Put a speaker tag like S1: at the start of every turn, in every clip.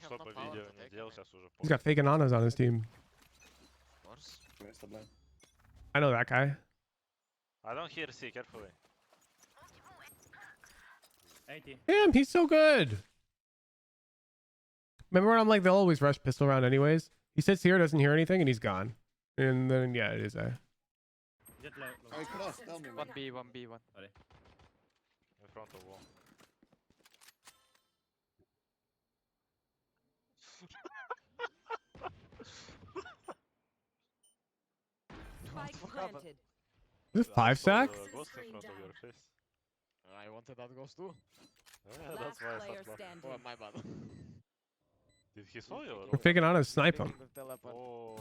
S1: Что по видео не делал, сейчас уже
S2: He's got fake Ananas on his team. I know that guy.
S1: I don't hear C, carefully.
S3: 80.
S2: Damn, he's so good. Remember when I'm like, they'll always rush pistol round anyways? He sits here, doesn't hear anything, and he's gone. And then, yeah, it is a...
S3: Jet low.
S4: Oh, he crossed, tell me.
S5: 1B, 1B, 1.
S3: Sorry.
S1: In front of wall.
S6: Spike planted.
S2: Is it 5 sack?
S1: Ghost in front of your face.
S5: I wanted that ghost too.
S1: Yeah, that's
S6: Last
S1: why I
S6: player
S1: stopped laughing.
S6: standing.
S5: Oh, my bad.
S1: Did he saw you?
S2: We're fake Ananas snipe him.
S5: With teleport.
S1: Oh.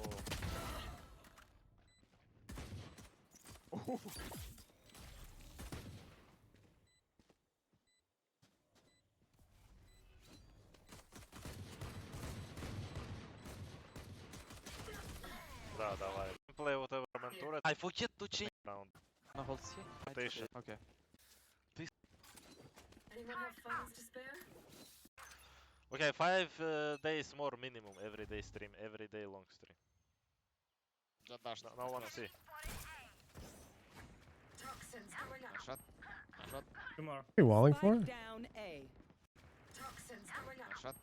S1: Да, давай. Play whatever Ventura. I forget to change round.
S5: No, hold C.
S1: Rotation.
S5: Okay.
S6: Anyone have funds to spare?
S1: Okay, 5 days more minimum. Every day stream. Every day long stream.
S5: Just dash.
S1: No one see.
S6: Toxins going
S5: I
S6: up.
S5: shot. I shot.
S3: 2 more.
S2: What are you walling for?
S6: Spike down A. Toxins going
S5: I
S6: up.
S5: shot.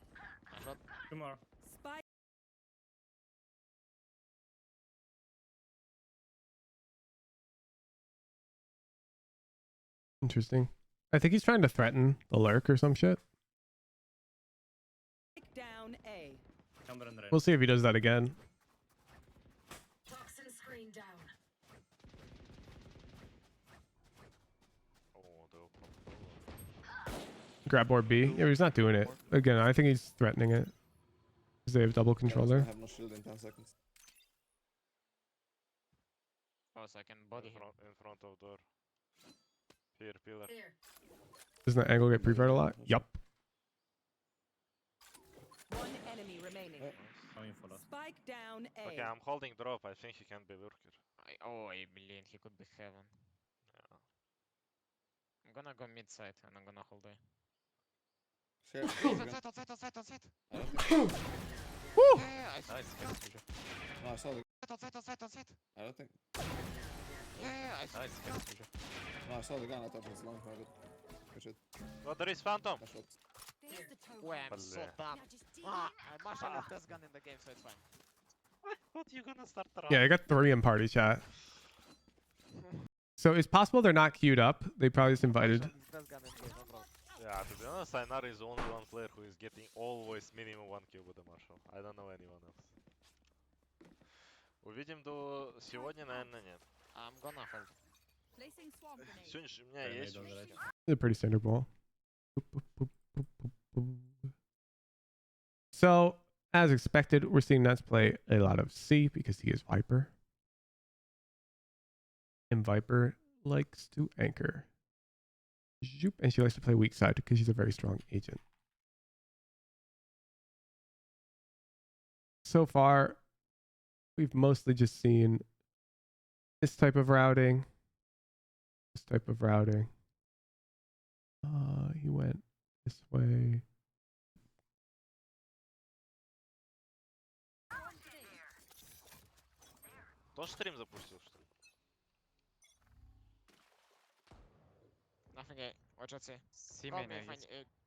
S5: I shot.
S3: 2 more.
S6: Spike.
S2: Interesting. I think he's trying to threaten the lurk or some shit.
S6: Down A.
S3: Chamber and rain.
S2: We'll see if he does that again.
S6: Toxin screen down.
S1: Oh, the open.
S2: Grab board B. Yeah, but he's not doing it. Again, I think he's threatening it. Because they have double controller.
S4: I have no shield in 10 seconds.
S5: Oh, second body.
S1: In front of door. Here, pillar.
S6: Here.
S2: Doesn't that angle get pre-fired a lot? Yup.
S6: One enemy remaining.
S3: Coming for us.
S6: Spike down A.
S1: Okay, I'm holding drop. I think he can be lurker.
S5: Oh, I believe he could be heaven.
S1: Yeah.
S5: I'm gonna go mid side and I'm gonna hold A.
S4: Share.
S5: Outside, outside, outside, outside.
S4: I don't think.
S2: Woo!
S5: Yeah, I see.
S1: Nice.
S4: No, I saw the.
S5: Outside, outside, outside.
S4: I don't think.
S5: Yeah, I see.
S1: Nice.
S4: No, I saw the gun. I thought it was long. I did. Good shit.
S1: Oh, there is Phantom.
S4: I shot.
S6: There's the token.
S5: Wait, I'm so
S1: Bleh.
S5: dumb.
S6: Now just
S5: Ah, I marshal left this gun in the game, so it's fine.
S1: I thought you gonna start the round.
S2: Yeah, I got 3 in party chat. So it's possible they're not queued up. They probably just invited.
S5: This gun in game, no problem.
S1: Yeah, to be honest, Ainar is the only one player who is getting always minimum 1 kill with the Marshal. I don't know anyone else. Увидим до сегодня, наверное, нет.
S5: I'm gonna hold.
S6: placing swamp grenade.
S1: Сегодня же у меня есть.
S2: It's a pretty standard ball. Boop, boop, boop, boop, boop, boop. So, as expected, we're seeing nAts play a lot of C because he is Viper. And Viper likes to anchor. Zoop. And she likes to play weak side because she's a very strong agent. So far, we've mostly just seen this type of routing. This type of routing. He went this way.
S1: Тоже стрим запустил, что ли?
S5: Nothing A. Watch out C.
S7: C
S5: Call
S7: main,
S5: me
S7: I
S5: if I
S7: guess.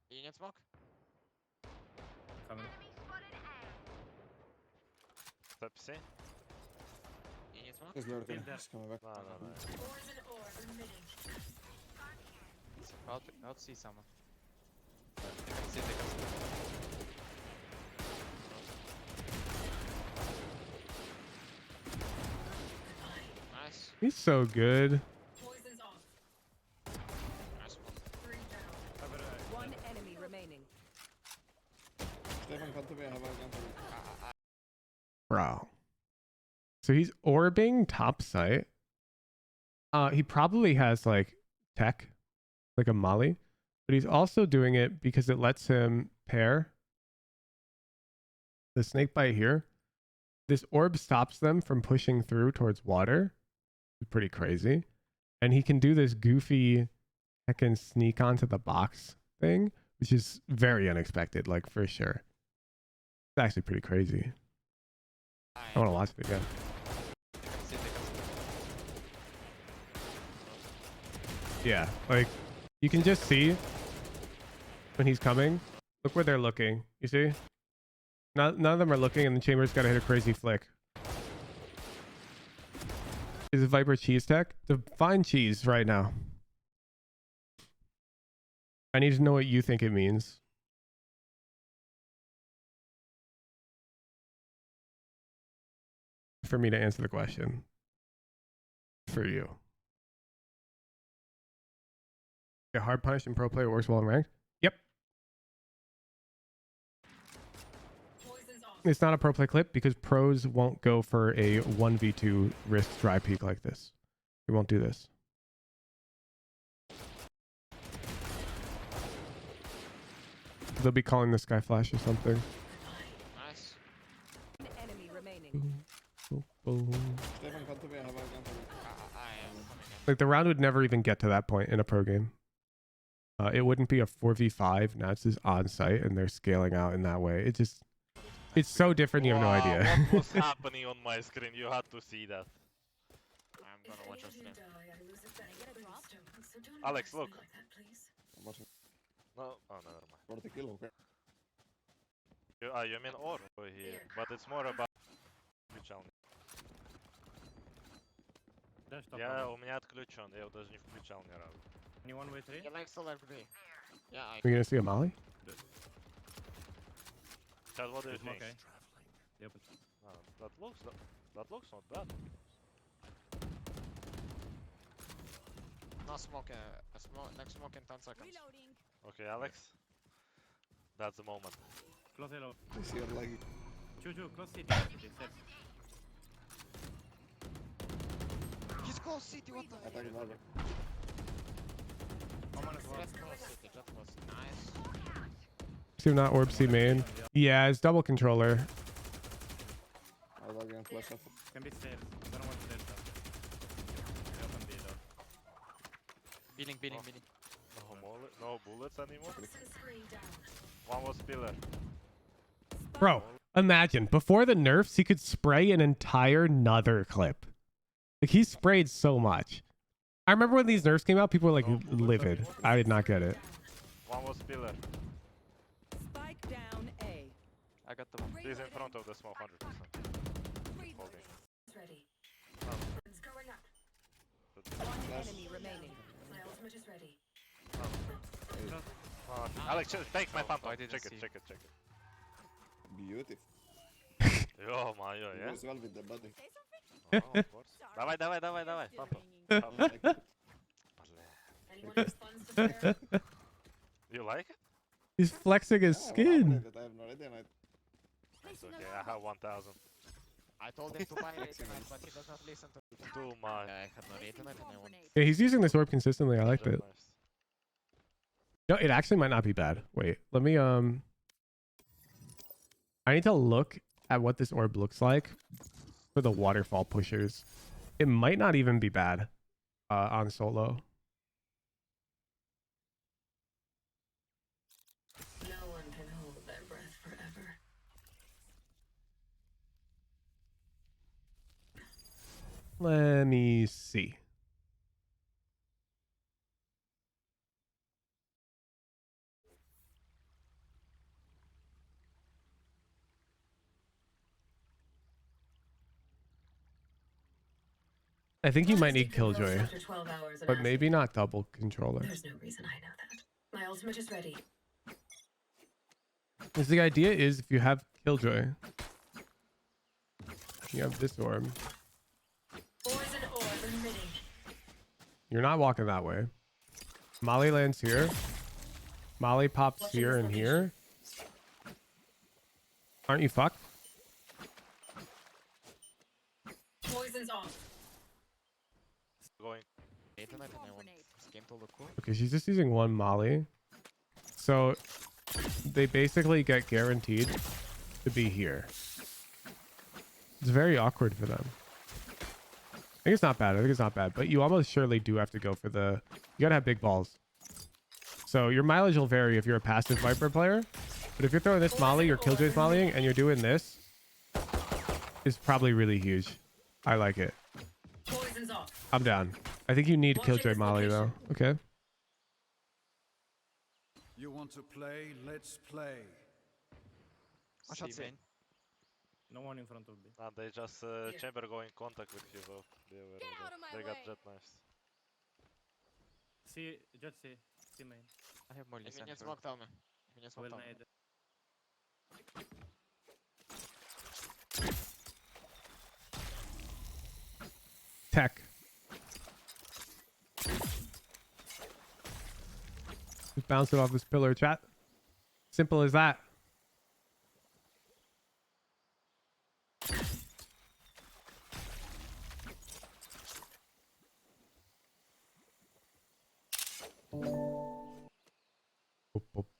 S5: you need smoke?
S3: Coming.
S1: Step C?
S5: You need smoke?
S4: He's lurking.
S3: Build there.
S4: He's coming back.
S1: No.
S6: Poison orb emitting.
S7: I'll see someone. They can see, they can see.
S5: Nice.
S2: He's so good.
S6: Poison's off.
S5: Nice smoke.
S6: 3 down. One enemy remaining.
S4: Stefan, come to me. I have a gun for you.
S2: Bro. So he's orbing top site. He probably has like tech, like a molly, but he's also doing it because it lets him pair the snake bite here. This orb stops them from pushing through towards water. It's pretty crazy. And he can do this goofy heckin' sneak onto the box thing which is very unexpected, like for sure. It's actually pretty crazy. I want to watch it again.
S7: City can
S2: Yeah, like you can just see when he's coming. Look where they're looking. You see? None of them are looking, and the chamber's got to hit a crazy flick. Is it Viper cheese tech? Define cheese right now. I need to know what you think it means. For me to answer the question. For you. A hard punish in pro player works well in ranked? Yep.
S6: Poison's off.
S2: It's not a pro play clip because pros won't go for a 1v2 risk dry peak like this. We won't do this. They'll be calling this guy flash or something.
S5: Nice.
S6: One enemy remaining.
S2: Boom, boom.
S4: Stefan, come to me. I have a gun for you.
S5: I am coming in.
S2: Like the round would never even get to that point in a pro game. It wouldn't be a 4v5. Nats is on site and they're scaling out in that way. It's so different. You have no
S1: Wow,
S2: idea.
S1: What was happening on my screen? You had to see that.
S5: I'm gonna watch your stream.
S1: Alex, look.
S4: I'm watching
S1: No, oh, never mind.
S4: 40 kill, okay.
S1: You mean or over here, but it's more about включал.
S3: Dash top.
S1: Я у меня отключен, я его даже не включал ни разу.
S3: Anyone with 3?
S5: He likes to left B. Yeah, I
S2: We're gonna see a molly.
S1: Chad, what do you think?
S3: Okay. Yep.
S1: That looks not bad.
S5: no smoke. Next smoke in 10 seconds.
S6: Reloading.
S1: Okay, Alex. That's the moment.
S3: Close hello.
S4: I see your leg.
S3: Chu, close city. Steps.
S5: He's close city. What the?
S4: Attack Viper.
S3: Come on as well.
S5: Just close city. Just close. Nice.
S2: See not orb C main. Yeah, it's double controller.
S4: I'll go again, flash off.
S3: Can be stairs. Don't know what stairs are. They open B door.
S5: Beating.
S1: No bullets anymore. One was pillar.
S2: Bro, imagine before the nerfs, he could spray an entire Nether clip. Like he sprayed so much. I remember when these nerfs came out, people were like livid. I did not get it.
S1: One was pillar.
S6: Spike down A.
S7: I got the one.
S1: He's in front of the smoke, 100%. Holding.
S6: Ready.
S1: Oh.
S6: It's going up.
S1: Good.
S6: One
S4: Flash.
S6: enemy remaining. My ultimate is ready.
S1: Alex, take my phantom.
S7: I didn't
S1: Check it.
S7: see.
S4: Beautiful.
S1: Ё-моё,
S4: He
S1: yeah?
S4: goes well with the body.
S6: Say something?
S1: Oh, of course. Давай, пhantom.
S4: I like it.
S6: Anyone has funds to spare?
S1: You like it?
S2: He's flexing his
S4: Yeah,
S2: skin.
S4: I have no idea. And
S1: It's okay, I have 1,000.
S5: I told him to buy it, but he does not listen to me.
S1: Too much.
S5: I had no rate on it and I want.
S2: Yeah, he's using this orb consistently. I liked it.
S1: Nice.
S2: No, it actually might not be bad. Wait, let me I need to look at what this orb looks like for the waterfall pushers. It might not even be bad on solo.
S6: No one can hold their breath forever.
S2: Let me see. I think you might need Killjoy,
S6: After 12 hours of
S2: but
S6: acid.
S2: maybe not double controller.
S6: There's no reason I know that. My ultimate is ready.
S2: Because the idea is if you have Killjoy, you have this orb,
S6: Poison orb emitting.
S2: you're not walking that way. Molly lands here. Molly pops here and here. Aren't you fucked?
S6: Poison's off.
S1: Going.
S5: Rate on it and I want skin to look cool.
S2: Okay, she's just using one Molly. So they basically get guaranteed to be here. It's very awkward for them. I think it's not bad. But you almost surely do have to go for the... You gotta have big balls. So your mileage will vary if you're a passive Viper player. But if you're throwing this molly, your Killjoy's mollying, and you're doing this, it's probably really huge. I like it.
S6: Poison's off.
S2: I'm down. I think you need Killjoy molly though. Okay.
S8: You want to play? Let's play.
S7: Watch out,
S5: C main.
S7: C.
S3: No one in front of B.
S1: And they just chamber go in contact with his ult. Be aware of that. They got jet knives.
S3: C, just C. C main.
S7: I have molly
S5: If you need
S7: center.
S5: smoke, tell me. If you need smoke,
S3: Well
S5: tell me.
S3: made.
S2: Tech. Just bounce it off this pillar, chat. Simple as that.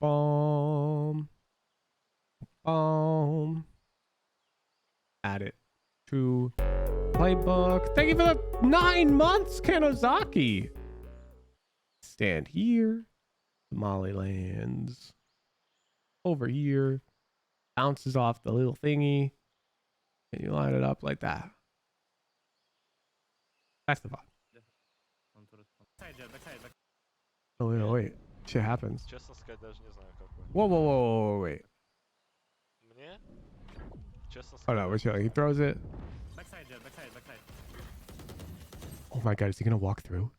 S2: Boom. Boom. Add it to Playbook. Thank you for the 9 months, Kanozaki. Stand here. Molly lands over here. Bounces off the little thingy. And you line it up like that. That's the vibe.
S3: On to respond. Backside, back.
S2: Oh, wait, wait. Shit happens.
S1: Честно сказать, даже не знаю, как вы.
S2: Whoa, whoa, whoa, whoa, whoa, wait.
S1: Мне? Честно
S2: Oh
S1: сказать.
S2: no, we're chilling. He throws it.
S3: Backside, Jet, backside, backside.
S2: Oh my god, is he gonna walk through?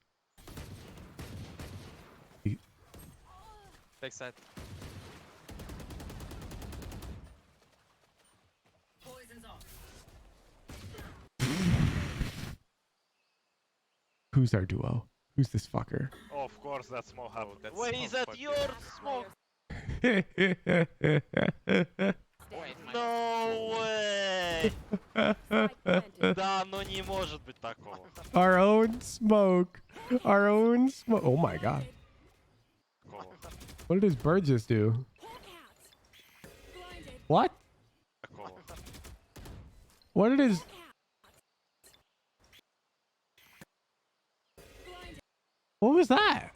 S7: Backside.
S6: Poison's off.
S2: Who's our duo? Who's this fucker?
S1: Of course, that smoke happened.
S7: That's
S1: Wait,
S7: smoke
S1: is that
S7: fucking-
S1: your smoke?
S5: Wait, my
S1: No way! Да, ну не может быть такого.
S2: Our own smoke. Our own smoke. Oh my god.
S1: Такого.
S2: What did his bird just do? What?
S1: Такого.
S2: What did his... What was that?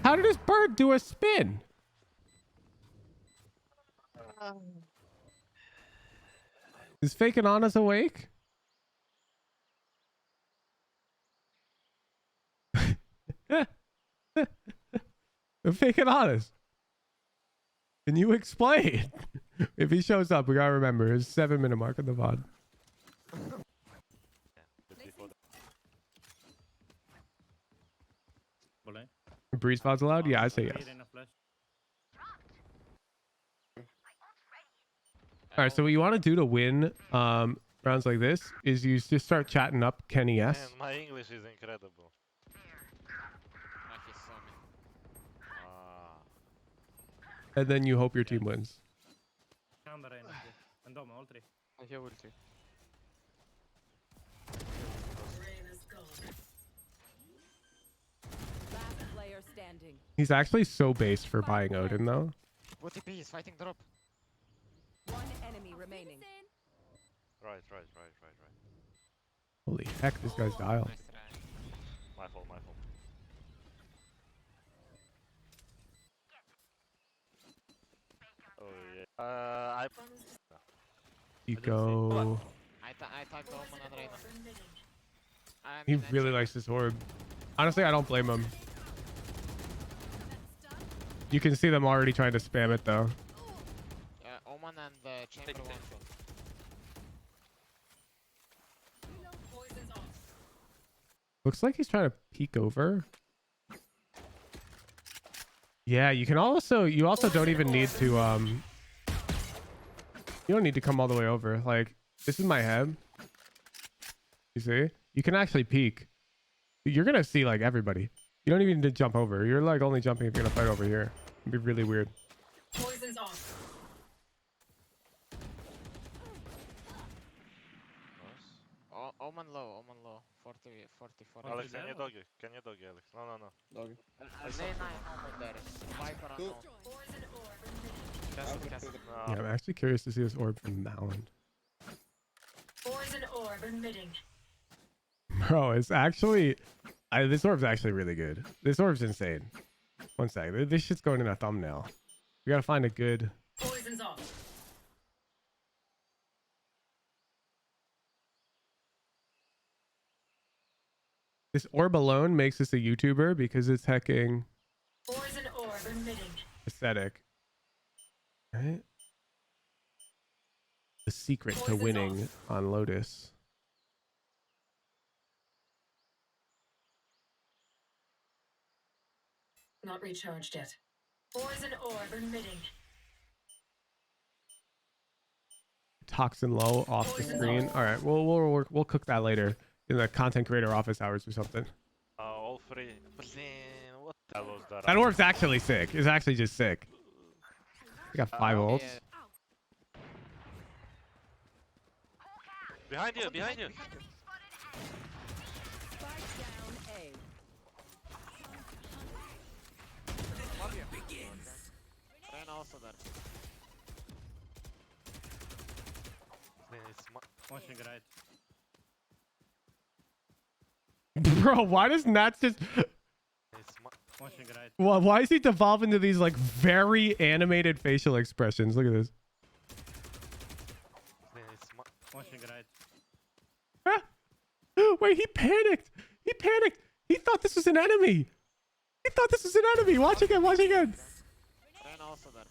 S2: How did his bird do a spin? Is Faking Honest awake? Faking Honest. Can you explain? If he shows up, we gotta remember his 7-minute mark on the VOD.
S1: Before
S3: Bullet.
S2: Breeze VODs allowed? Yeah, I say yes.
S3: In a flash.
S2: All right, so what you want to do to win rounds like this is you just start chatting up Kenny S.
S1: Man, my English is incredible.
S5: Ah, he saw me.
S1: Ah.
S2: And then you hope your team wins.
S3: Chamber in. And Dome, all three.
S7: I have ulti.
S6: Rain is gone.
S9: Last player standing.
S2: He's actually so based for buying Odin, though.
S5: What TP is fighting drop?
S9: One enemy remaining.
S1: Right.
S2: Holy heck, this guy's dialed.
S5: Nice try.
S1: My fault. Oh yeah. I.
S2: Eco.
S5: I tagged Omen and Reyna. I'm
S2: He
S5: in
S2: really
S5: chamber.
S2: likes this orb. Honestly, I don't blame him. You can see them already trying to spam it, though.
S5: Omen and chamber
S7: Take
S5: one.
S6: Poison's off.
S2: Looks like he's trying to peek over. Yeah, you can also, you also don't even need to, you don't need to come all the way over. Like, this is my head. You see? You can actually peek. You're gonna see, like, everybody. You don't even need to jump over. You're, like, only jumping if you're gonna fight over here. It'd be really weird.
S6: Poison's off.
S5: Omen low. 40.
S1: Alex,
S3: there?
S1: can you doggy, Alex? No.
S4: Doggy.
S5: Reyna and Omen there. Viper and
S4: Two.
S5: Omen.
S6: Poison orb emitting.
S7: Castle, castle.
S1: No.
S2: Yeah, I'm actually curious to see this orb from Malin.
S6: Poison orb emitting.
S2: Bro, it's actually... this orb's actually really good. This orb's insane. One sec. This shit's going in a thumbnail. We gotta find a good.
S6: Poison's off.
S2: This orb alone makes us a YouTuber because it's hecking
S6: Poison orb emitting.
S2: aesthetic. Right? The secret to
S6: Poison's
S2: winning on Lotus.
S6: Not recharged yet. Poison orb emitting.
S2: Toxin low off the
S6: Poison's
S2: screen.
S6: off.
S2: All right, we'll cook that later in the content creator office hours or something.
S1: All three. Блин, what the hell was that?
S2: That orb's actually sick. It's actually just sick. We got 5 ults.
S5: Yeah.
S1: Behind you, behind you.
S9: Spike down A.
S5: Reyna also there.
S1: Блин, it's
S3: Watching right.
S2: Bro, why does nAts just...
S3: Watching right.
S2: Why is he devolve into these like very animated facial expressions? Look at this.
S3: Watching right.
S2: Wait, he panicked. He panicked. He thought this was an enemy. He thought this was an enemy. Watch again. Watch again.
S5: Reyna also there.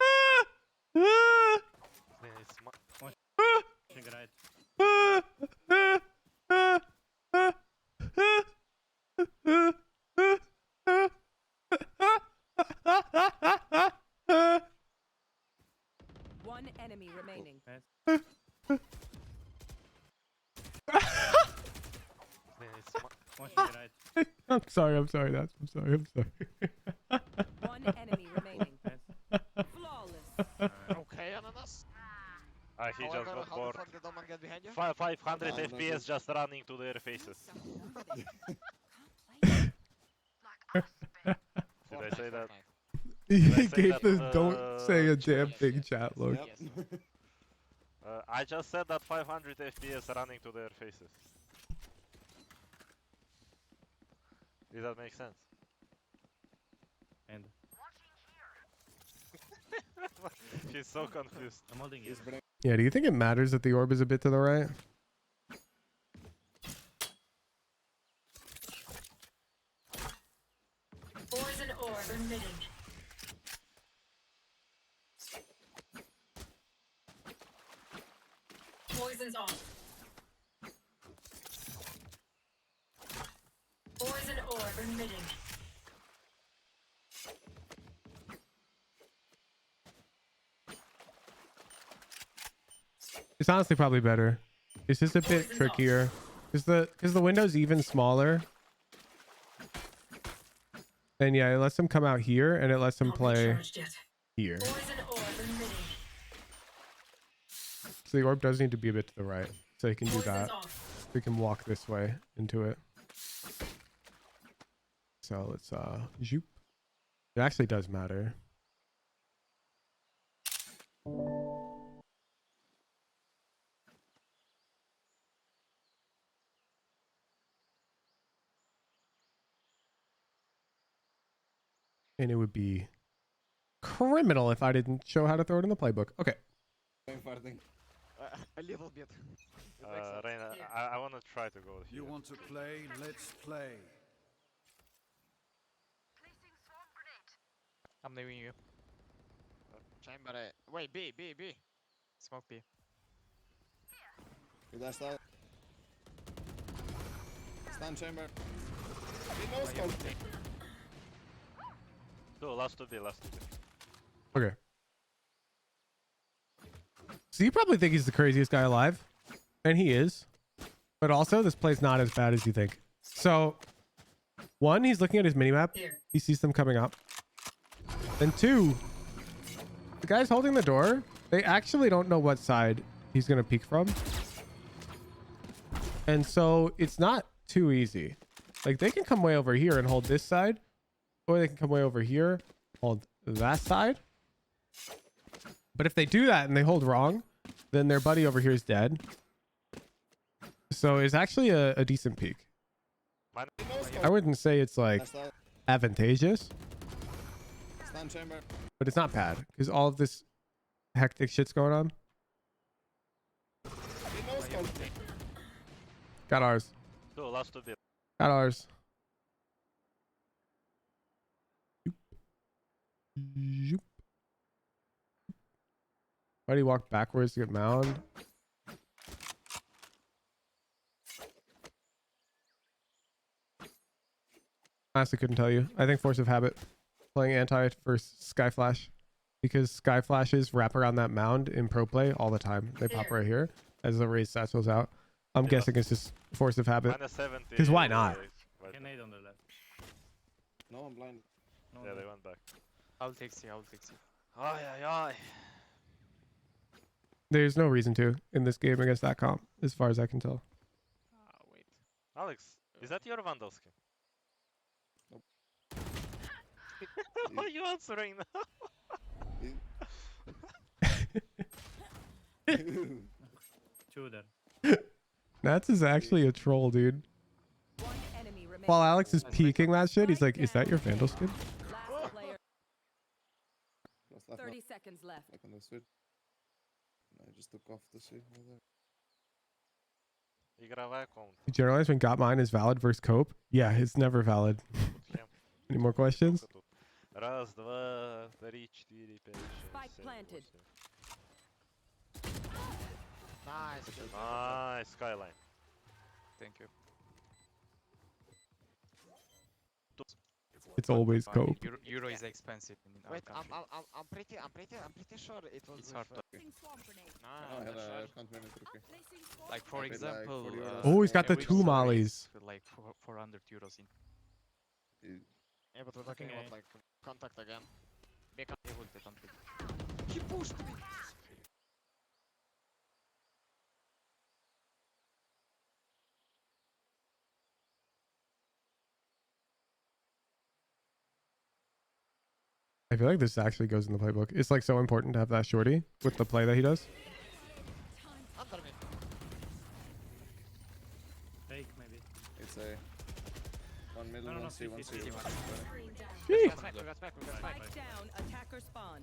S2: Ah! Ah! Ah!
S3: Watching right.
S2: Ah! Ah! Ah! Ah! Ah! Ah!
S9: One enemy remaining.
S3: Watching right.
S2: I'm sorry. I'm sorry. I'm sorry. I'm sorry.
S9: One enemy remaining. Flawless.
S5: Okay, Ananas.
S1: he just got
S5: How
S1: bored.
S5: the fuck did Oman get behind you?
S1: 500
S4: No, no,
S1: FPS just running to their faces. Did I say that?
S2: He
S1: say
S2: gave
S1: that,
S2: this don't say a damn
S5: yes,
S2: thing
S5: yes.
S2: chat look.
S4: Yep.
S1: I just said that 500 FPS running to their faces. Does that make sense?
S3: And
S1: She's so confused.
S3: I'm holding you.
S4: He's bringing
S2: Yeah, do you think it matters that the orb is a bit to the right?
S6: Poison orb emitting. Poison's off. Poison orb emitting.
S2: It's honestly probably better. It's just a bit
S6: Poison's off.
S2: trickier. Because the window's even smaller. And yeah, it lets them come out here and it lets them
S6: Not
S2: play
S6: recharged yet.
S2: here.
S6: Poison orb emitting.
S2: So the orb does need to be a bit to the right. So you can do
S6: Poison's
S2: that.
S6: off.
S2: We can walk this way into it. So let's zoop. It actually does matter. And it would be criminal if I didn't show how to throw it in the playbook. Okay.
S4: farting.
S5: A little bit.
S1: Reyna,
S6: Yeah.
S1: I wanna try to go here.
S8: You want to play? Let's play.
S5: I'm leaving you. Chamber A. Wait, B. Smoke B.
S4: He dashed out. Stand chamber. He knows smoke.
S1: No, last to B.
S2: Okay. So you probably think he's the craziest guy alive. And he is. But also, this play's not as bad as you think. So, one, he's looking at his minimap.
S6: Here.
S2: He sees them coming up. And two, the guys holding the door, they actually don't know what side he's going to peek from. And so, it's not too easy. Like, they can come way over here and hold this side. Or they can come way over here, hold that side. But if they do that and they hold wrong, then their buddy over here is dead. So it's actually a decent peek. I wouldn't say it's like
S4: Last out.
S2: advantageous,
S4: Stand chamber.
S2: but it's not bad because all of this hectic shit's going on.
S4: He knows scope.
S2: Got ours.
S1: Two, last two bit.
S2: Got ours. Zoop. Why do you walk backwards to get mound? Honestly, couldn't tell you. I think force of habit. Playing anti for Sky Flash. Because Sky Flashes wrap around that mound in pro play all the time. They pop right here as the raised stats goes out. I'm
S1: Yeah.
S2: guessing it's just force of habit.
S1: Minus 70.
S2: 'Cause why not?
S3: Can aid on the left.
S4: No, I'm blind.
S3: No,
S1: Yeah,
S3: no.
S1: they went back.
S7: I'll take C, I'll take C.
S1: Ay, ay, ay.
S2: There's no reason to in this game against that comp, as far as I can tell.
S7: Ah, wait.
S1: Alex, is that your Vandal skin?
S4: Nope.
S1: Why are you answering now?
S3: Two there.
S2: Nats is actually a troll, dude.
S9: One enemy remaining.
S2: While Alex is peeking that shit, he's like, is that your Vandal skin?
S9: Last player.
S4: Last left.
S9: 30 seconds left.
S4: Back on the switch. I just took off the switch right there.
S1: Игровая комната.
S2: You generalize when got mine is valid versus cope? Yeah, it's never valid.
S1: Шлем.
S2: Any more questions?
S1: Сколько тут? Раз, два, три, четыре, пять,
S9: Spike
S1: шесть, семь,
S9: planted.
S1: восемь.
S5: Nice.
S1: Nice, Skyline.
S7: Thank you.
S2: It's always
S7: Fine,
S2: cope.
S7: Euro is expensive in our
S5: Wait,
S7: country.
S5: I'm pretty sure it was
S7: It's
S5: with,
S7: hard to...
S5: No,
S4: I
S5: I'm
S4: had
S5: not
S4: a
S5: sure.
S4: can't minute rookie.
S7: Like, for
S4: Like,
S7: example...
S4: 40 euros.
S2: Oh, he's got the
S7: average
S2: two
S7: salary
S2: mollies.
S7: is like 400 euros in...
S5: Yeah, but we're talking
S3: Okay.
S5: about like contact again. Big
S7: They will be country.
S5: He pushed me.
S2: I feel like this actually goes in the playbook. It's like so important to have that shorty with the play that he does.
S5: Under me.
S3: Fake maybe.
S4: It's a one middle,
S3: No, no,
S4: one C, one C.
S3: CT,
S4: one
S3: CT.
S4: C.
S5: We got back, we got back, we got back.
S9: Spike down. Attacker spawn.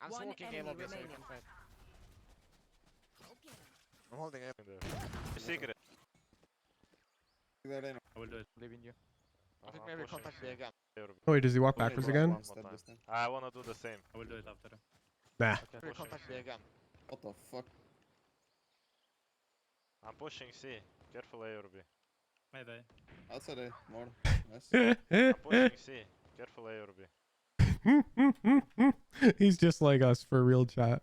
S5: I'm
S9: One
S5: smoking A
S9: enemy
S5: lobby, so we
S9: remaining.
S5: can fight. I'm holding A.
S1: In there. Secret.
S4: There, Reno.
S3: I will do it.
S7: Live in you.
S5: I think
S1: I'm
S5: maybe
S1: pushing
S5: contact
S1: C.
S5: B again.
S2: Oh, wait, does he walk
S4: Only
S2: backwards
S4: one-
S2: again?
S4: one step this time.
S1: I wanna do the same.
S3: I will do it after.
S2: Nah.
S1: Okay,
S5: Maybe
S1: pushing
S5: contact
S1: C.
S5: B again.
S4: What the fuck?
S1: I'm pushing C. Careful A or B.
S3: Maybe.
S4: Outside A, more. Nice.
S1: I'm pushing C. Careful A or B.
S2: He's just like us for real chat.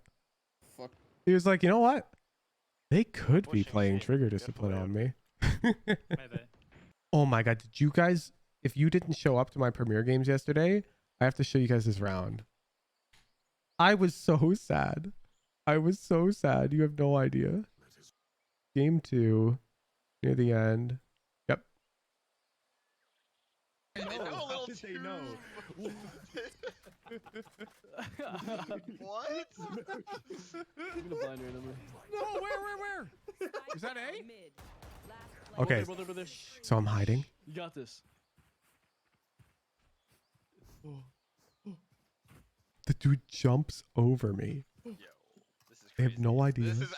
S4: Fuck.
S2: He was like, you know what? They could be
S1: Pushing
S2: playing
S1: C.
S2: trigger
S1: Careful
S2: discipline
S1: A or
S2: on
S1: B.
S2: me.
S3: Maybe.
S2: Oh my god, did you guys, if you didn't show up to my premiere games yesterday, I have to show you guys this round. I was so sad. I was so sad. You have no idea. Game 2, near the end. Yep.
S10: How did they know?
S5: What?
S10: Even a blind randomly.
S2: No, where? Is that A?
S9: Mid. Last player.
S2: Okay,
S10: Brother.
S2: so I'm hiding.
S10: You got this.
S2: The dude jumps over me.
S10: Yo,
S7: This is
S2: They have no idea.
S7: This is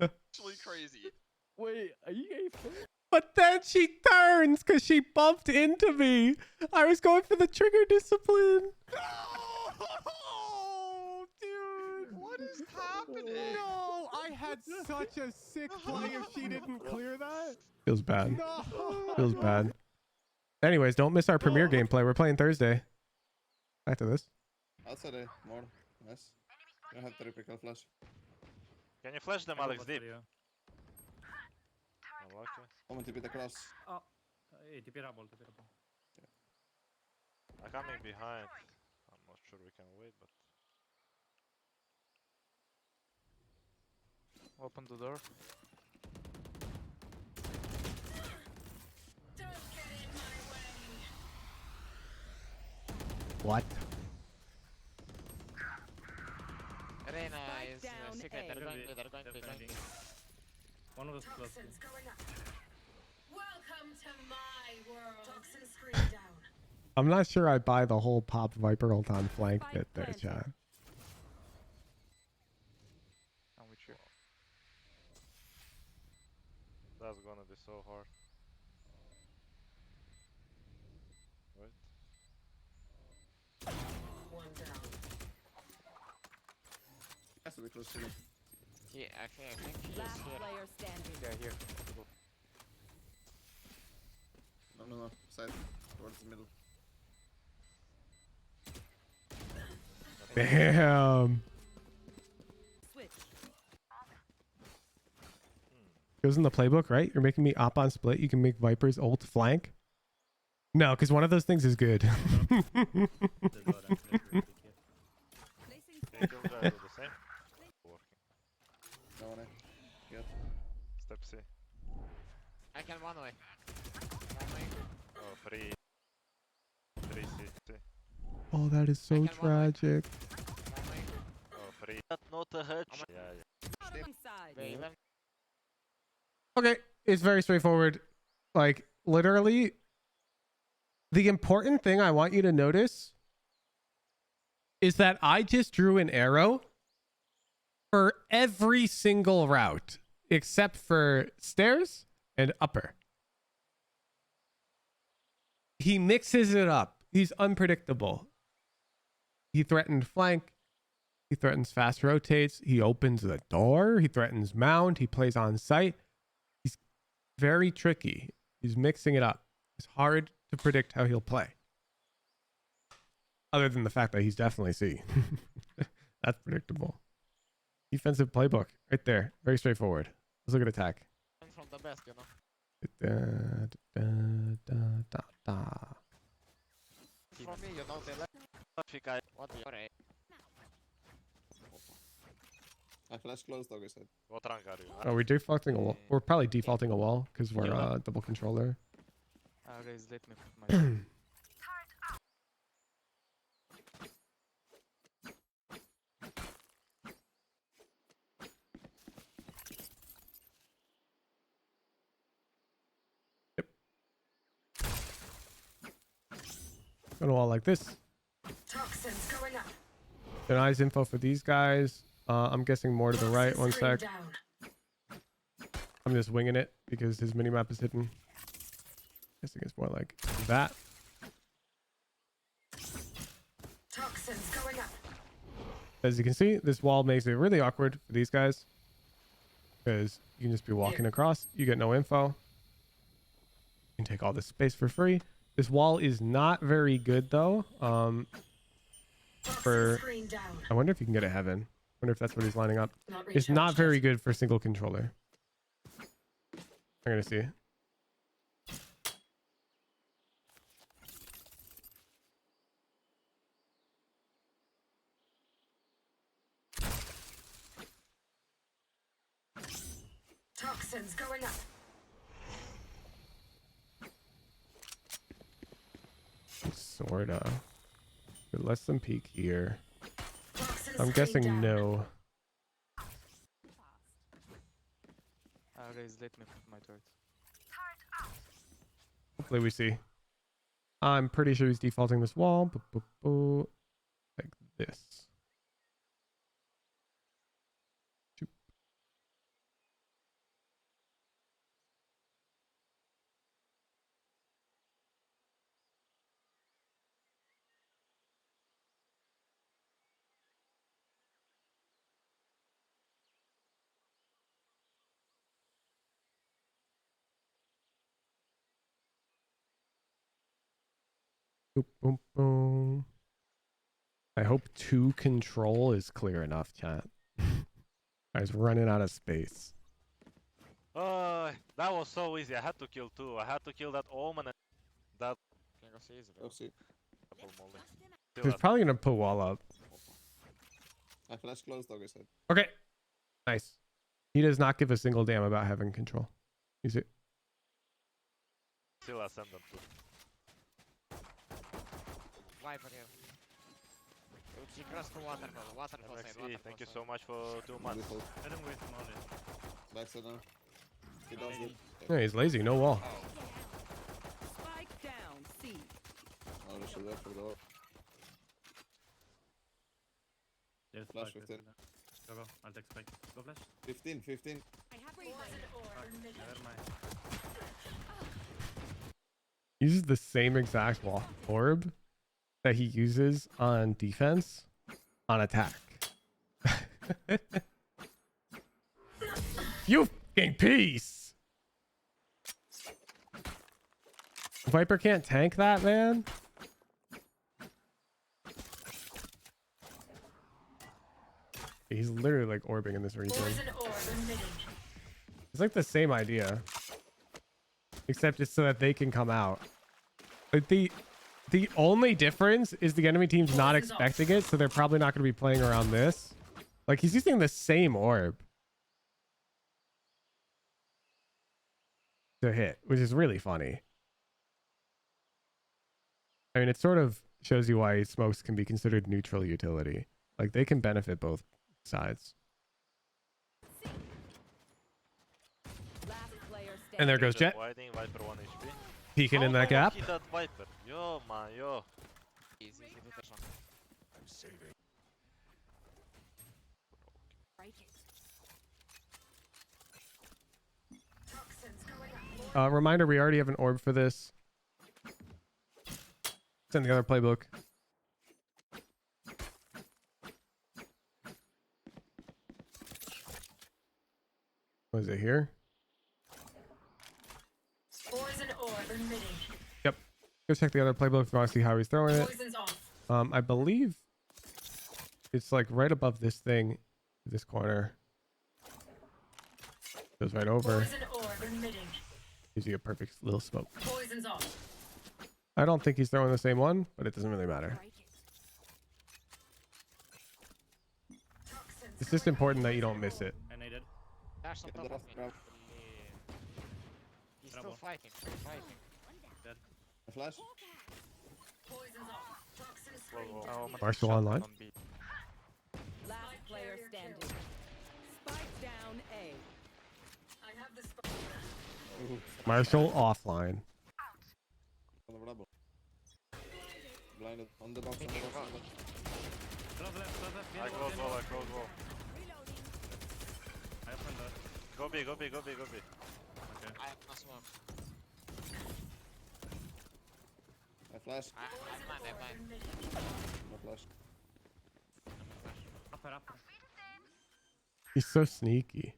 S7: actually crazy.
S10: Wait, are you AFK?
S2: But then she turns because she bumped into me. I was going for the trigger discipline. No, dude.
S7: What is happening?
S2: No, I had such a sick play if she didn't clear that. Feels bad.
S10: No.
S2: Feels bad. Anyways, don't miss our premiere gameplay. We're playing Thursday. Back to this.
S4: Outside A, more. Nice. You don't have typical flash.
S1: Can you flash them,
S3: I will
S1: Alex,
S3: bot for
S1: deep?
S3: you.
S1: Unlucky.
S4: Come on, TP the cross.
S3: Hey, TP Rumble, TP Rumble.
S1: I'm coming behind. I'm not sure we can wait, but
S7: Open the door.
S6: Don't get in my way.
S2: What?
S5: Reyna
S9: Spike
S5: Pick it, they're
S9: A.
S5: going B, they're going B, going B.
S3: One was close.
S6: Toxins going up. Welcome to my world. Toxin screen down.
S2: I'm not sure I buy the whole pop Viper ult on flank
S9: Spike
S2: bit there,
S9: planted.
S2: chat.
S7: I'm with you.
S1: That's gonna be so hard. Right?
S6: One down.
S4: Has to be close to me.
S5: Yeah, actually, I think he is
S9: Last
S5: here.
S9: player standing.
S7: Yeah, here.
S4: No. Side. Towards the middle.
S2: Damn.
S9: Switch.
S2: Goes in the playbook, right? You're making me op on split. You can make Viper's ult flank. No, because one of those things is good.
S3: The door and flash really quick, yeah.
S9: Placing
S1: Can you guys do the same? Working.
S4: No one. Good.
S1: Step C.
S5: I can one way. One way.
S1: Oh, free. 3C. C.
S2: Oh, that is so
S5: I can one way.
S2: tragic.
S5: One way.
S1: Oh, free. That's not a hedge. Yeah.
S9: wrong side.
S5: Wait, even.
S2: Okay, it's very straightforward. Like, literally, the important thing I want you to notice is that I just drew an arrow for every single route except for stairs and upper. He mixes it up. He's unpredictable. He threatened flank. He threatens fast rotates. He opens the door. He threatens mount. He plays on site. He's very tricky. He's mixing it up. It's hard to predict how he'll play. Other than the fact that he's definitely C. That's predictable. Defensive playbook right there. Very straightforward. Let's look at attack.
S5: One from the best, you know.
S2: Da, da, da, da, da.
S5: For me, you know, they left.
S1: Fica.
S5: What do you say?
S4: I flash close, dog, I said.
S1: What rank are you?
S2: Oh, we're defaulting a wall. We're probably defaulting a wall because we're double controller.
S7: Guys, let me put my.
S2: Going a wall like this.
S6: Toxins going up.
S2: Denies info for these guys. I'm guessing more to the right.
S6: Toxin
S2: One
S6: screen
S2: sec.
S6: down.
S2: I'm just winging it because his minimap is hidden. Guessing it's more like that.
S6: Toxins going up.
S2: As you can see, this wall makes it really awkward for these guys because you can just be walking across. You get no info. You can take all this space for free. This wall is not very good though.
S6: Toxin
S2: For
S6: screen down.
S2: I wonder if you can get a heaven. I wonder if that's what he's lining up.
S6: Not
S2: It's not
S6: recharged
S2: very
S6: yet.
S2: good for single controller. I'm gonna see.
S6: Toxins going up.
S2: Sorta. But less than peak here.
S6: Toxin
S2: I'm
S6: screen
S2: guessing
S6: down.
S2: no.
S7: Guys, let me put my turret.
S2: Hopefully we see. I'm pretty sure he's defaulting this wall. Like this. Choop. Boop, boom, boom. I hope 2 control is clear enough, chat. I was running out of space.
S1: That was so easy. I had to kill 2. I had to kill that Omen and that
S5: Can go see easy,
S4: Go
S5: bro.
S4: see.
S1: double molly. Still
S2: He's
S1: at-
S2: probably gonna put wall up.
S4: I flash close, dog, I said.
S2: Okay. Nice. He does not give a single damn about having control. You see?
S1: Still ascendant too.
S5: Viper here. He crossed to waterfall. Waterfall side.
S1: MXE,
S5: Waterfall
S1: thank you
S5: side.
S1: so much for 2 months.
S4: Default.
S3: Let him wait on it.
S4: Backside now. He does it.
S2: Yeah, he's lazy. No wall.
S9: Spike down. C.
S4: Oh, they should wait for the door.
S3: There's
S4: Flash
S3: spike,
S4: 15.
S3: Go, go. I'll take spike. Go flash.
S4: 15, 15.
S9: I have
S6: Poison orb emitting.
S3: Never mind.
S2: Uses the same exact wall orb that he uses on defense on attack. You fucking piece. Viper can't tank that, man. He's literally like orbing in this region.
S6: Poison orb emitting.
S2: It's like the same idea, except it's so that they can come out. Like the only difference is the enemy team's not expecting it, so they're probably not going to be playing around this. Like he's using the same orb to hit, which is really funny. I mean, it sort of shows you why smokes can be considered neutral utility. Like they can benefit both sides.
S9: Last player standing.
S2: And there goes
S1: Just
S2: Jet,
S1: Widening, Viper 1 HP.
S2: peeking in that gap.
S1: Hit that Viper. Yo, man, yo.
S5: Easy. He put this one.
S6: Toxins going up.
S2: Reminder, we already have an orb for this. It's in the other playbook. Was it here?
S6: Poison orb emitting.
S2: Yep. Go check the other playbook if you want to see how he's throwing it.
S6: Poison's off.
S2: I believe it's like right above this thing, this corner. Goes right over.
S6: Poison orb emitting.
S2: Gives you a perfect little smoke.
S6: Poison's off.
S2: I don't think he's throwing the same one, but it doesn't really matter.
S6: Toxins
S2: It's just important that you don't miss it.
S3: I naded.
S5: Dash on
S4: Yeah,
S5: top
S4: that's
S5: of me.
S4: grab.
S5: He's still
S3: Bravo.
S5: fighting. Still fighting.
S4: A flash.
S6: Poison's off. Toxin
S1: Whoa,
S6: screen.
S1: whoa.
S6: down.
S2: Marshall online.
S9: Last player standing. Spike down A.
S6: I have the spike.
S2: Marshall offline.
S4: On the rubble. Blinded. On the box. On the
S5: Thinking
S4: box. On
S5: about
S4: the box.
S3: Close left, close left.
S1: I close wall, I close wall.
S3: I open door.
S1: Go B, go B, go B, go B.
S3: Okay.
S5: I have no smoke.
S4: I flash.
S5: I'm blind.
S4: No flash.
S3: Upper, upper.
S2: He's so sneaky.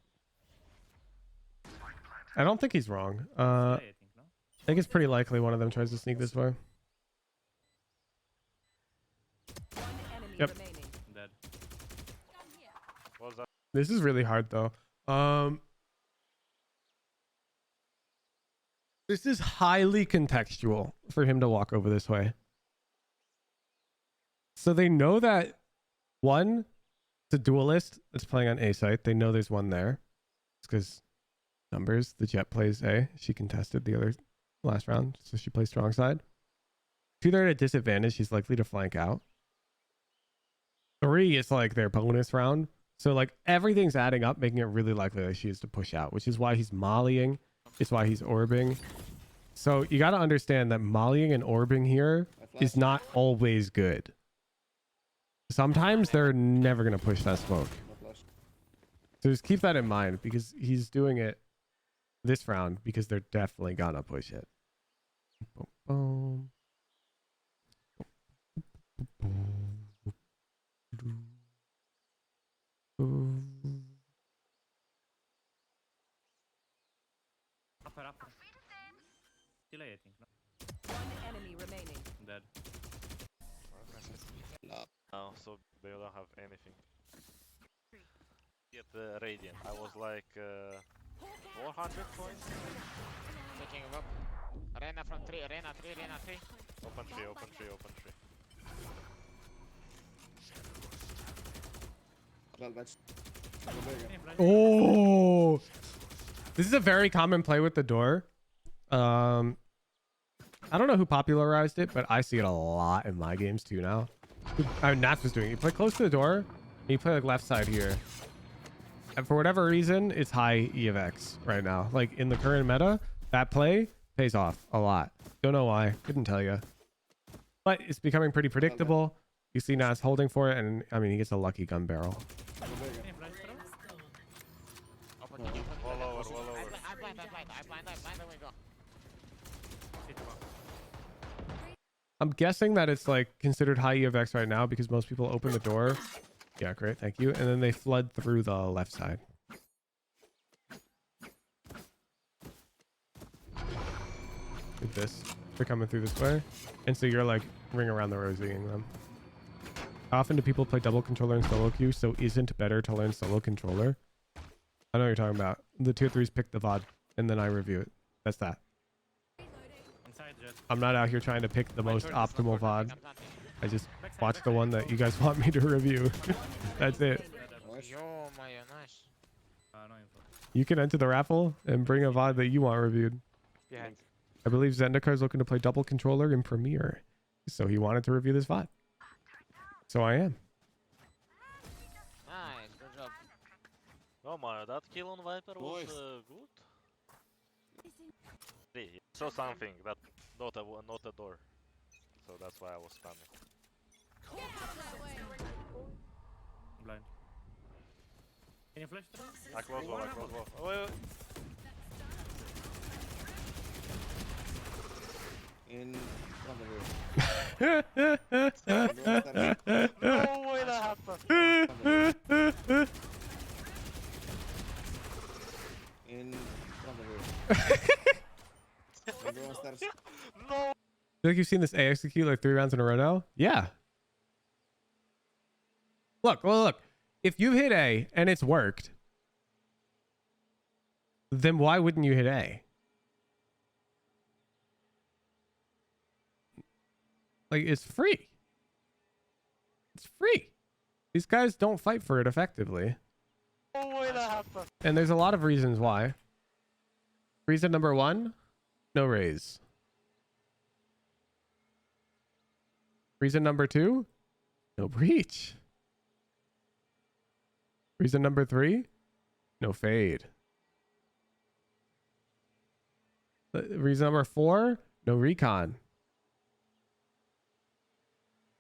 S2: I don't think he's wrong.
S3: I think, no?
S2: I think it's pretty likely one of them tries to sneak this way.
S9: One enemy
S2: Yep.
S9: remaining.
S3: Dead.
S1: What's that?
S2: This is really hard though. This is highly contextual for him to walk over this way. So they know that one, the duelist that's playing on A site. They know there's one there. It's because numbers, the Jet plays A. She contested the other last round, so she plays strong side. Two, they're at a disadvantage. She's likely to flank out. Three, it's like their bonus round. So like everything's adding up, making it really likely that she is to push out, which is why he's mollying. It's why he's orbing. So you got to understand that mollying and orbing here
S4: I flash.
S2: is not always good. Sometimes they're never going to push that smoke.
S4: No flash.
S2: So just keep that in mind because he's doing it this round because they're definitely going to push it. Boom, boom.
S3: Upper, upper. Still A, I think, no?
S9: One enemy remaining.
S3: Dead.
S1: No, so they don't have anything. Get the Radiant. I was like 400 points.
S5: Taking him up. Arena from 3. Arena 3. Arena 3.
S1: Open 3, open 3, open 3.
S4: Well, that's. Go big.
S3: Hey, blind.
S2: Oh, this is a very common play with the door. I don't know who popularized it, but I see it a lot in my games too now. nAts was doing. You play close to the door, and you play like left side here. And for whatever reason, it's high E of X right now. Like in the current meta, that play pays off a lot. Don't know why. Couldn't tell you. But it's becoming pretty predictable. You see nAts holding for it, and I mean, he gets a lucky gun barrel.
S1: Wall over, wall over.
S5: I blind, we go.
S2: I'm guessing that it's like considered high E of X right now because most people open the door. Yeah, great, thank you. And then they flood through the left side. Like this. They're coming through this way. And so you're like ring around the rosying them. How often do people play double controller and solo queue? So isn't better to learn solo controller? I know what you're talking about. The tier 3s pick the VOD and then I review it. That's that.
S3: Inside jet.
S2: I'm not out here trying to pick the most
S3: turn is
S2: optimal
S3: not
S2: VOD. I just watch the one that you guys want me to review. That's it.
S4: Nice.
S5: Yo, Mayo, nice.
S3: No info.
S2: You can enter the raffle and bring a VOD that you want reviewed.
S5: Behind.
S2: I believe Zendikar is looking to play double controller in Premiere. So he wanted to review this VOD. So I am.
S5: Nice, good job.
S1: Oh my, that kill on Viper was
S4: Boys.
S1: good. He saw something that not a door. So that's why I was spamming.
S3: Blind. Can you flash through?
S1: I close wall, I close wall. Oh, wait, wait.
S4: In front of you.
S1: No way that happened.
S4: In front of you. Everyone starts.
S1: No.
S2: Feel like you've seen this A execute like 3 rounds in a row now? Yeah. Look, well, look. If you hit A and it's worked, then why wouldn't you hit A? Like, it's free. It's free. These guys don't fight for it effectively.
S1: No way that happened.
S2: And there's a lot of reasons why. Reason number 1, no raise. Reason number 2, no breach. Reason number 3, no fade. Reason number 4, no recon.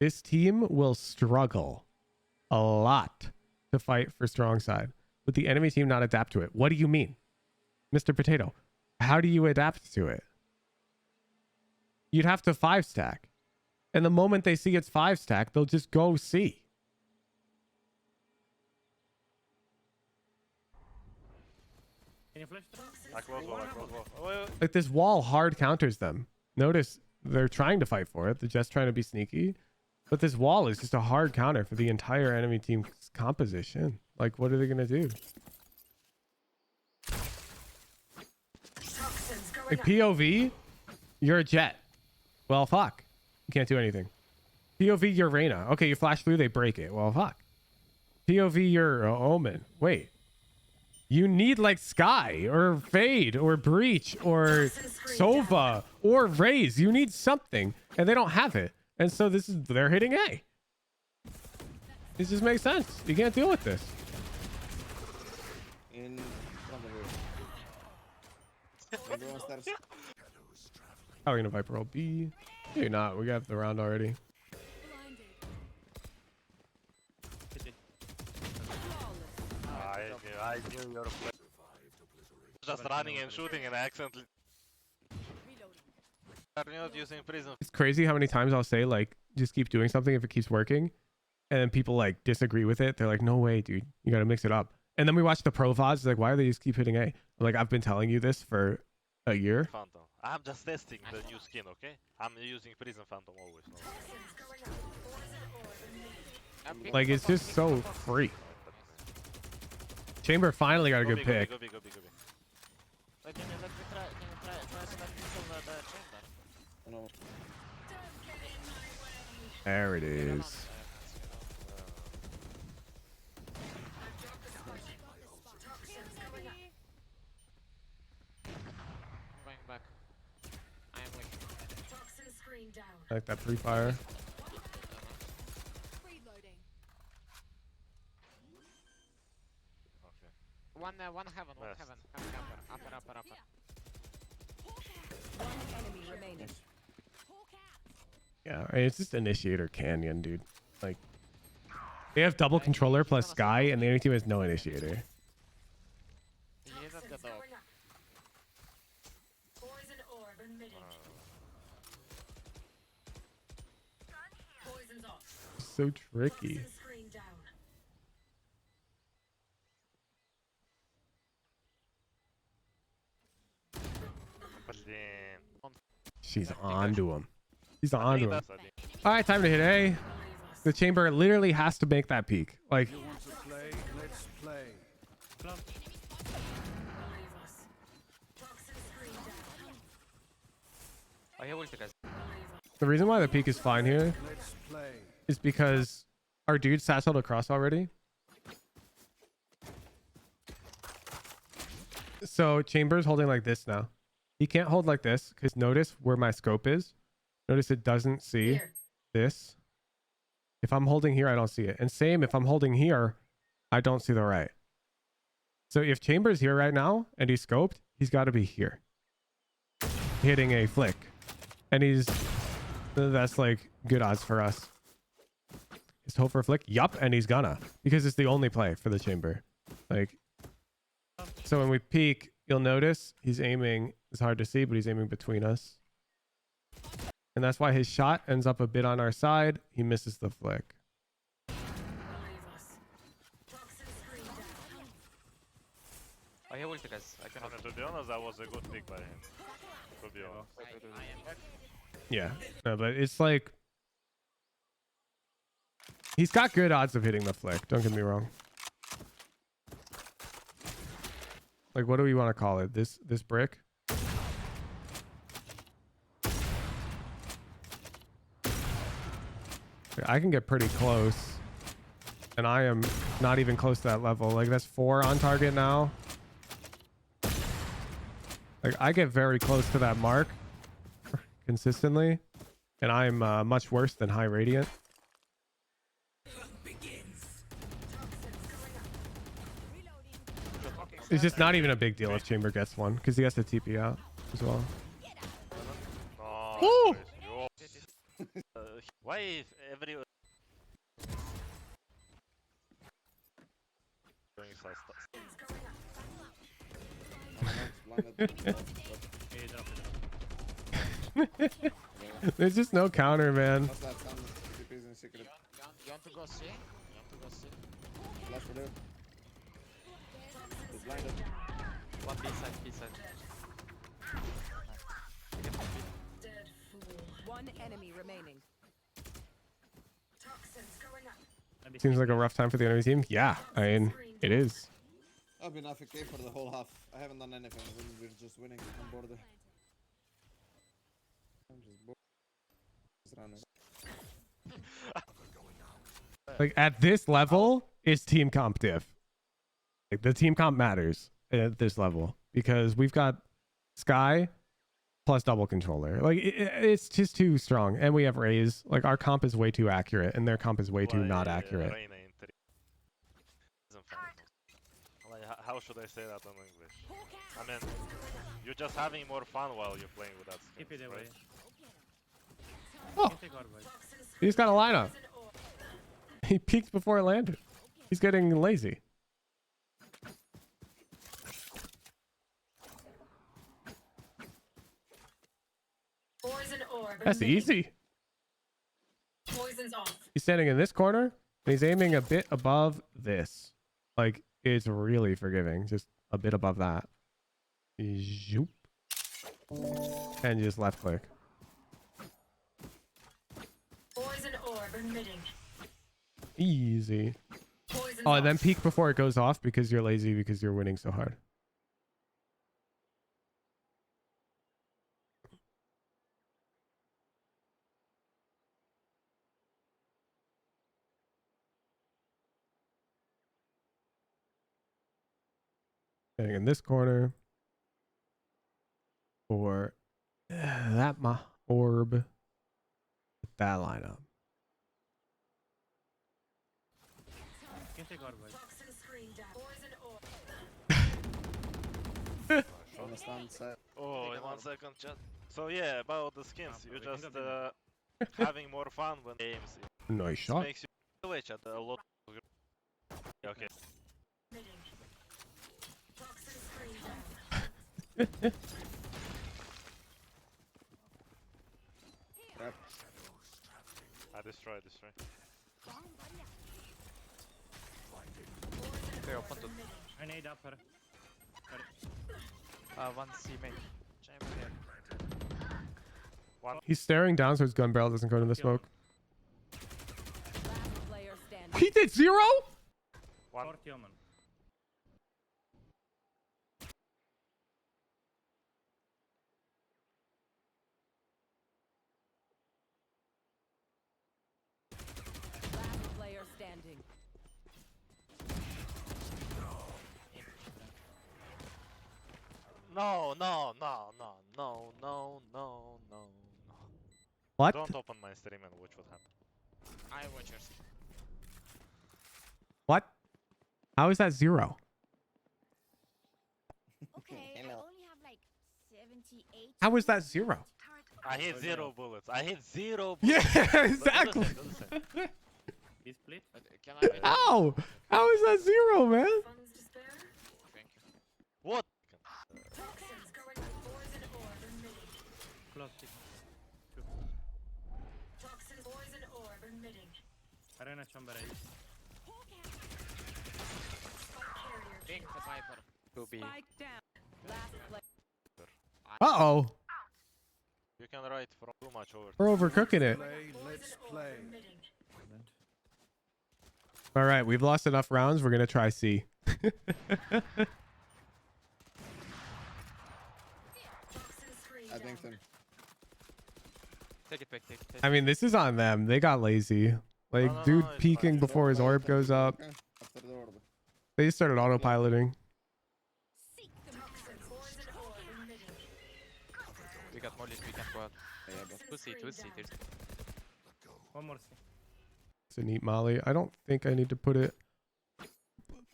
S2: This team will struggle a lot to fight for strong side with the enemy team not adapt to it. What do you mean? Mr. Potato, how do you adapt to it? You'd have to 5-stack. And the moment they see it's 5-stack, they'll just go C.
S3: Can you flash through?
S1: I close wall, I close wall. Oh, wait, wait.
S2: Like, this wall hard counters them. Notice they're trying to fight for it. They're just trying to be sneaky. But this wall is just a hard counter for the entire enemy team's composition. Like, what are they going to do? Like, POV, you're a jet. Well, fuck. You can't do anything. POV, you're Reyna. Okay, you flash through, they break it. Well, fuck. POV, you're Omen. Wait. You need, like, Sky, or Fade, or Breach, or Sova, or Raze. You need something, and they don't have it. And so they're hitting A. This just makes sense. You can't deal with this.
S4: In front of you. Everyone starts.
S2: How are we gonna Viper roll B? Maybe not. We got the round already.
S1: I knew your play. Just running and shooting and I accidentally. Are not using prison.
S2: It's crazy how many times I'll say, like, just keep doing something if it keeps working. And then people, like, disagree with it. They're like, no way, dude. You gotta mix it up. And then we watch the pro VODs. Like, why do they just keep hitting A? I'm like, I've been telling you this for a year.
S1: Phantom. I'm just testing the new skin, okay? I'm using prison Phantom always. No.
S2: Like, it's just so free. Chamber finally got a good pick.
S1: Go B, go B, go B.
S5: Wait, can you let me try some people the chamber?
S4: No.
S2: There it is.
S5: I'm going back. I am weak.
S6: Toxin screen down.
S2: I like that free fire.
S5: one heaven, one
S1: West.
S5: heaven. Upper.
S9: One enemy remaining.
S2: Yeah, it's just initiator canyon, dude. Like, they have double controller plus sky, and the only team has no initiator.
S5: He didn't get the
S6: Going up. Poison orb emitting. Poison's off.
S2: So tricky.
S6: Toxin screen down.
S1: Блин.
S2: She's onto him. She's onto him.
S1: That's a thing.
S2: All right, time to hit A. The chamber literally has to make that peak. Like,
S8: You want to play? Let's play.
S6: Leave us. Toxin screen down.
S7: I have ulti, guys.
S2: the reason why the peak is fine here
S8: Let's play.
S2: is because our dude satcheled across already. So Chamber's holding like this now. He can't hold like this because notice where my scope is. Notice it doesn't see
S6: Here.
S2: this. If I'm holding here, I don't see it. And same if I'm holding here, I don't see the right. So if Chamber's here right now and he's scoped, he's got to be here. Hitting a flick. And that's like good odds for us. Just hope for a flick. Yup, and he's gonna. Because it's the only play for the chamber. Like, so when we peek, you'll notice he's aiming. It's hard to see, but he's aiming between us. And that's why his shot ends up a bit on our side. He misses the flick.
S6: Leave us. Toxin screen down.
S7: I have ulti, guys. I
S1: I
S7: cannot.
S1: mean, to be honest, that was a good pick by him. To be honest.
S5: I am back.
S2: Yeah. No, but it's like he's got good odds of hitting the flick. Don't get me wrong. Like, what do we want to call it? This brick? I can get pretty close. And I am not even close to that level. Like, that's 4 on target now. Like, I get very close to that mark consistently. And I'm much worse than high radiant. It's just not even a big deal if Chamber gets one because he has to TP out as well.
S1: No,
S2: Woo!
S1: why if every doing such stuff?
S4: Blinded.
S3: Hey, drop it.
S2: There's just no counter, man.
S4: What's that? Some TPs in secret.
S5: You want to go see? You want to go see?
S4: Flash for there. He's blinded.
S7: One B side, B side.
S6: Dead fool.
S9: One enemy remaining.
S6: Toxins going up.
S3: Maybe
S2: Seems like a rough time for the enemy team. Yeah, I mean, it is.
S4: I've been AFK for the whole half. I haven't done anything. We're just winning on border. I'm just bored. Just running.
S2: Like, at this level, it's team comp diff. Like, the team comp matters at this level because we've got Sky plus double controller. Like, it's just too strong. And we have Raze. Like, our comp is way too accurate and their comp is way too not accurate.
S1: Reina in 3. Isn't fair. Like, how should I say that in English? I mean, you're just having more fun while you're playing with that skin,
S3: Keep it away.
S1: right?
S2: Oh,
S3: Take our way.
S2: he's got a lineup. He peeked before it landed. He's getting lazy.
S6: Poison orb.
S2: That's
S6: emitting.
S2: easy.
S6: Poison's off.
S2: He's standing in this corner and he's aiming a bit above this. Like, it's really forgiving. Just a bit above that. Zoop. And just left click.
S6: Poison orb emitting.
S2: Easy.
S6: Poison's
S2: Oh, and then
S6: off.
S2: peek before it goes off because you're lazy because you're winning so hard. Standing in this corner. Or that orb. With that lineup.
S3: You can take our way.
S6: Toxin screen down. Poison orb.
S4: stand set.
S1: Oh, in 1 second, chat. So yeah, about the skins,
S3: Ah,
S1: you're
S3: we can
S1: just
S3: continue.
S1: having more fun when games.
S2: Nice
S1: It
S2: shot.
S1: makes you wait chat a lot. Okay.
S6: Toxin screen down.
S4: Trap.
S1: I destroy.
S7: They open to
S3: I need upper.
S7: one C main. Chamber here.
S2: He's staring down so his gun barrel doesn't go into the smoke.
S9: Last player standing.
S2: He did 0?
S1: One.
S3: Short Omen.
S9: Last player standing.
S1: No.
S2: What?
S1: Don't open my stream and watch what happens.
S5: I watchers.
S2: What? How is that 0?
S6: Okay, I only have like 78.
S2: How is that 0?
S1: I hit 0 bullets. I hit 0
S2: Yeah,
S1: bullets.
S2: exactly.
S1: Listen.
S3: He split.
S5: Can I be
S2: Ow! How is that 0, man?
S6: Funds to spare?
S5: Thank you.
S1: What?
S6: Toxins going with poison orb emitting.
S3: Close pick.
S6: Toxins poison orb emitting.
S3: Arena chamber A.
S6: Spike carrier.
S5: Pink the Viper.
S7: 2B.
S9: Spike down. Last player.
S2: Uh-oh.
S1: You can write from too much over.
S2: We're overcooking it.
S8: Play, let's play.
S6: Emitting.
S2: All right, we've lost enough rounds. We're going to try C.
S6: Toxin screen
S4: I think
S6: down.
S4: them.
S7: Take it back, take it.
S2: I mean, this is on them. They got lazy. Like,
S1: No,
S2: dude
S1: it's
S2: peeking
S1: fine.
S2: before his orb goes up.
S4: Okay. After the orb.
S2: They just started autopiloting.
S6: Toxin poison orb emitting.
S7: We got mollies, we can go out.
S4: Yeah, but
S7: 2C, 2C. There's
S3: One more C.
S2: It's a neat molly. I don't think I need to put a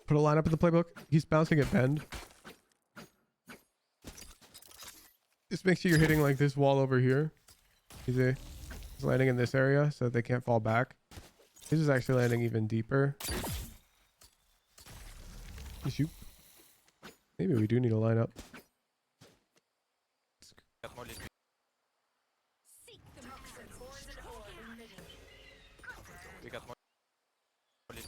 S2: lineup in the playbook. He's bouncing at bend. Just make sure you're hitting like this wall over here. He's landing in this area so that they can't fall back. This is actually landing even deeper. Shoot. Maybe we do need a lineup.
S7: got mollies.
S6: Toxin poison orb emitting.
S7: We got mollies.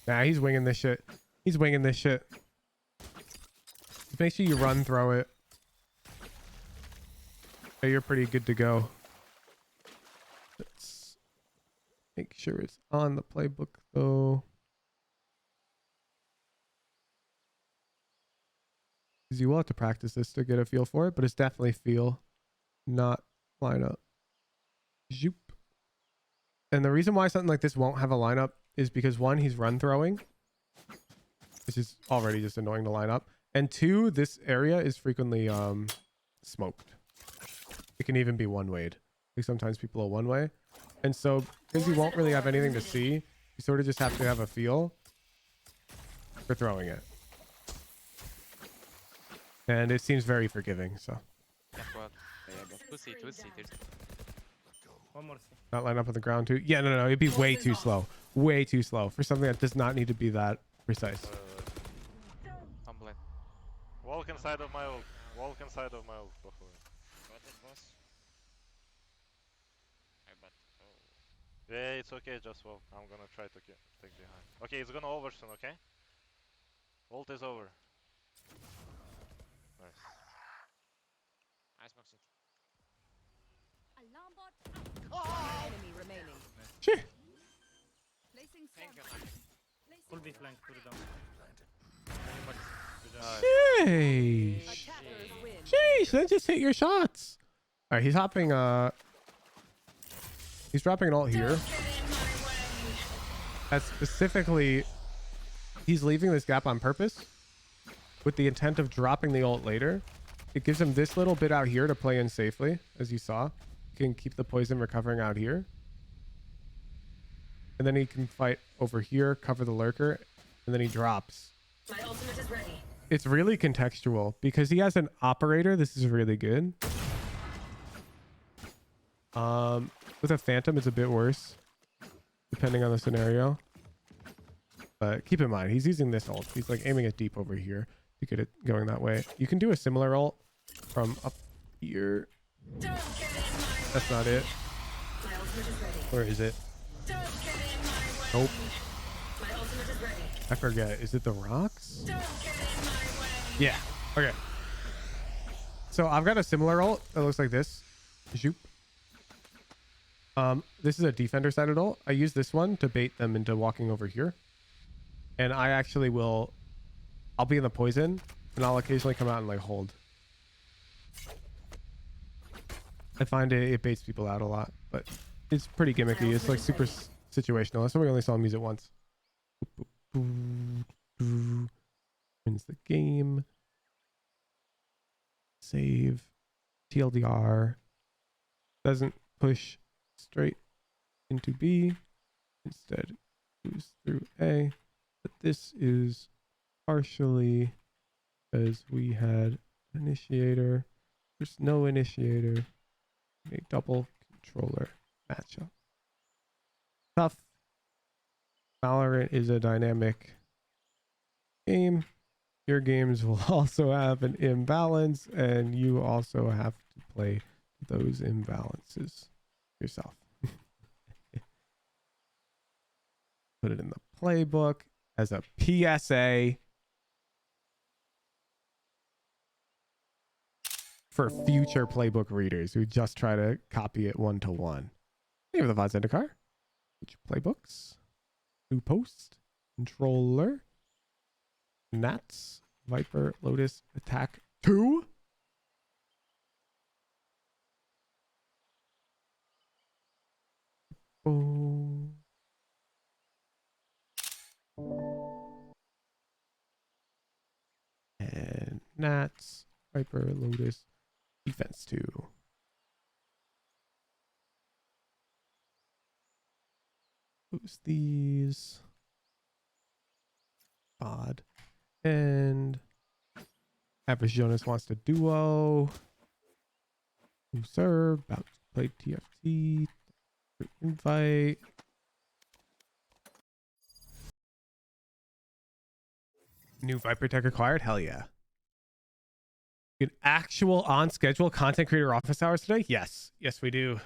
S2: Nah, he's winging this shit. He's winging this shit. Just make sure you run throw it. Okay, you're pretty good to go. Let's make sure it's on the playbook though. Because you will have to practice this to get a feel for it, but it's definitely feel, not lineup. Zoop. And the reason why something like this won't have a lineup is because one, he's run throwing, which is already just annoying to line up. And two, this area is frequently smoked. It can even be one-wayed. Like sometimes people are one-way. And so because you won't really have anything to see, you sort of just have to have a feel for throwing it. And it seems very forgiving, so.
S7: Can go out.
S4: yeah, but
S7: 2C, 2C. There's
S3: One more C.
S2: Not line up on the ground too. Yeah, no, it'd be way too slow. Way too slow for something that does not need to be that precise.
S7: I'm blind.
S1: Walk inside of my ult. Walk inside of my ult. Both of them.
S5: Got it, boss. I but
S1: Yeah, it's okay, just walk. I'm gonna try to take behind. Okay, it's gonna over soon, okay? Ult is over. Nice.
S5: I smoke city.
S6: Alarm bot.
S9: Enemy remaining.
S2: Sure.
S6: Placing
S5: Thank you.
S6: swarm.
S3: Full B flank, put it down.
S2: Sheesh.
S9: Attackers win.
S2: Sheesh, then just hit your shots. All right, he's hopping. He's dropping an ult here.
S6: Get in my way.
S2: That's specifically, he's leaving this gap on purpose with the intent of dropping the ult later. It gives him this little bit out here to play in safely, as you saw. You can keep the poison recovering out here. and then he can fight over here, cover the lurker, and then he drops.
S6: My ultimate is ready.
S2: It's really contextual because he has an operator. This is really good. With a phantom, it's a bit worse, depending on the scenario. But keep in mind, he's using this ult. He's like aiming it deep over here to get it going that way. You can do a similar ult from up here.
S6: Don't get in my
S2: That's not it.
S6: My ultimate is ready.
S2: Where is it?
S6: Don't get in my way.
S2: Nope.
S6: My ultimate is ready.
S2: I forget. Is it the rocks?
S6: Don't get in my way.
S2: Yeah. Okay. So I've got a similar ult that looks like this. Zoop. This is a defender sided ult. I use this one to bait them into walking over here. And I actually will... I'll be in the poison, and I'll occasionally come out and like hold. I find it baits people out a lot, but it's pretty gimmicky. It's like super situational. That's why we only saw him use it once. Wins the game. Save. TLDR. Doesn't push straight into B. Instead, moves through A. But this is partially because we had initiator. There's no initiator. A double controller matchup. Tough. Valorant is a dynamic game. Your games will also have an imbalance, and you also have to play those imbalances yourself. Put it in the playbook as a PSA for future playbook readers who just try to copy it one-to-one. We have the VOD Zendikar. Playbooks. New post. Controller. nAts. Viper Lotus Attack 2. Oh. And nAts. Viper Lotus Defense 2. Boost these. Odd. And Average Jonas wants to duo. New serve. About to play TFT. Invite. New Viper Tech acquired? Hell yeah. An actual on schedule content creator office hours today? Yes. Yes, we do.